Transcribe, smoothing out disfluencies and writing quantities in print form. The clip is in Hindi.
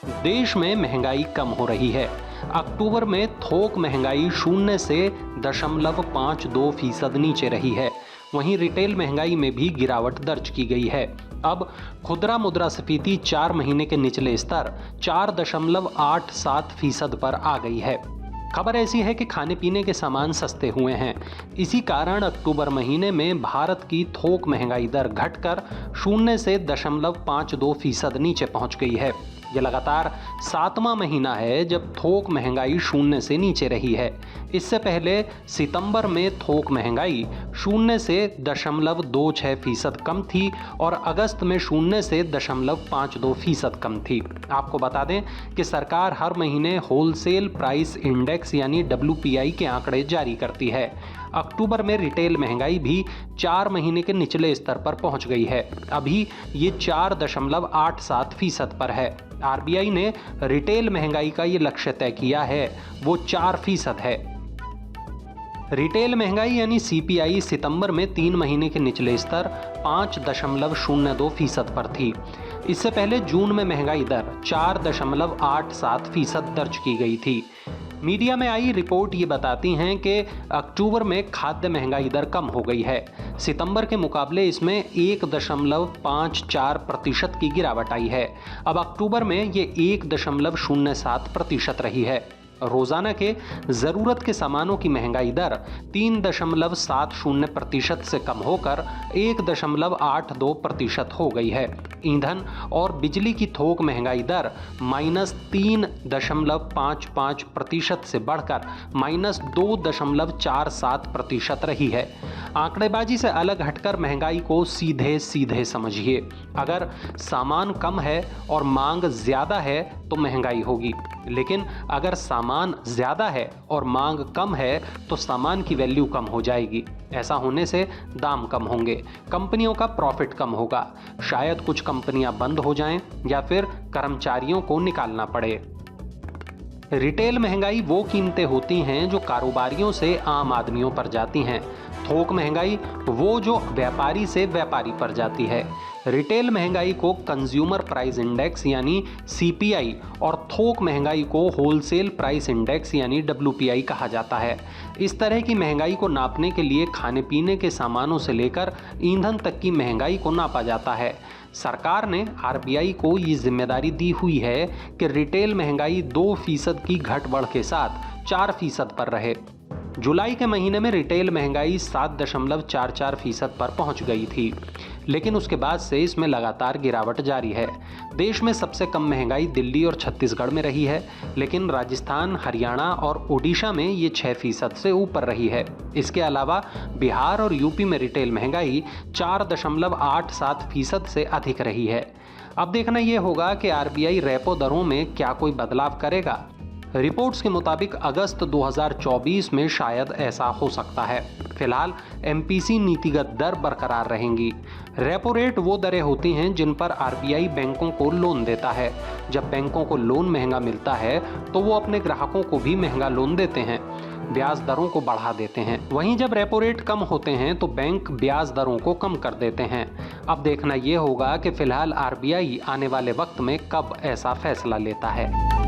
देश में महंगाई कम हो रही है। अक्टूबर में थोक महंगाई 0 से 0.52% नीचे रही है। वहीं रिटेल महंगाई में भी गिरावट दर्ज की गई है। अब खुदरा मुद्रास्फीति 4 महीने के निचले स्तर 4.87% पर आ गई है। खबर ऐसी है कि खाने पीने के सामान सस्ते हुए हैं। इसी कारण अक्टूबर महीने में भारत की थोक महंगाई दर घटकर 0 से 0.52% नीचे पहुंच गई है। यह लगातार 7वां महीना है जब थोक महंगाई 0 से नीचे रही है। इससे पहले सितंबर में थोक महंगाई 0 से 0.26% कम थी और अगस्त में 0 से 0.52% कम थी। आपको बता दें कि सरकार हर महीने होलसेल प्राइस इंडेक्स यानी WPI के आंकड़े जारी करती है। अक्टूबर में रिटेल महंगाई भी 4 महीने के निचले स्तर पर पहुंच गई है। अभी ये 4.87% पर है। RBI ने रिटेल महंगाई का ये लक्ष्य तय किया है, वो 4% है। रिटेल महंगाई यानी CPI सितंबर में 3 महीने के निचले स्तर 5.02% पर थी। इससे पहले जून में महंगाई दर 4.87% दर्ज की गई थी। मीडिया में आई रिपोर्ट ये बताती हैं कि अक्टूबर में खाद्य महंगाई दर कम हो गई है। सितंबर के मुकाबले इसमें 1.54% की गिरावट आई है। अब अक्टूबर में ये 1.07% रही है। रोजाना के जरूरत के सामानों की महंगाई दर 3.70% से कम होकर 1.82% हो गई है। ईंधन और बिजली की थोक महंगाई दर -3.55% से बढ़कर -2.47% रही है। आंकड़ेबाजी से अलग हटकर महंगाई को सीधे सीधे समझिए। अगर सामान कम है और मांग ज्यादा है तो महंगाई होगी, लेकिन अगर सामान ज्यादा है और मांग कम है तो सामान की वैल्यू कम हो जाएगी। ऐसा होने से दाम कम होंगे, कंपनियों का प्रॉफिट कम होगा, शायद कुछ कंपनियां बंद हो जाएं या फिर कर्मचारियों को निकालना पड़े। रिटेल महंगाई वो कीमतें होती हैं जो कारोबारियों से आम आदमियों पर जाती हैं। थोक महंगाई वो जो व्यापारी से व्यापारी पर जाती है। रिटेल महंगाई को कंज्यूमर प्राइस इंडेक्स यानी CPI और थोक महंगाई को होलसेल प्राइस इंडेक्स यानी WPI कहा जाता है। इस तरह की महंगाई को नापने के लिए खाने पीने के सामानों से लेकर ईंधन तक की महंगाई को नापा जाता है। सरकार ने RBI को ये जिम्मेदारी दी हुई है कि रिटेल महंगाई 2% की घट बढ़ के साथ 4% पर रहे। जुलाई के महीने में रिटेल महंगाई 7.44% पर पहुंच गई थी, लेकिन उसके बाद से इसमें लगातार गिरावट जारी है। देश में सबसे कम महंगाई दिल्ली और छत्तीसगढ़ में रही है, लेकिन राजस्थान, हरियाणा और ओडिशा में ये 6% से ऊपर रही है। इसके अलावा बिहार और यूपी में रिटेल महंगाई 4.87% से अधिक रही है। अब देखना यह होगा कि RBI रेपो दरों में क्या कोई बदलाव करेगा। रिपोर्ट्स के मुताबिक अगस्त 2024 में शायद ऐसा हो सकता है। फिलहाल MPC नीतिगत दर बरकरार रहेंगी। रेपो रेट वो दरें होती हैं जिन पर RBI बैंकों को लोन देता है। जब बैंकों को लोन महंगा मिलता है तो वो अपने ग्राहकों को भी महंगा लोन देते हैं, ब्याज दरों को बढ़ा देते हैं। वहीं जब रेपो रेट कम होते हैं तो बैंक ब्याज दरों को कम कर देते हैं। अब देखना ये होगा कि फिलहाल RBI आने वाले वक्त में कब ऐसा फैसला लेता है।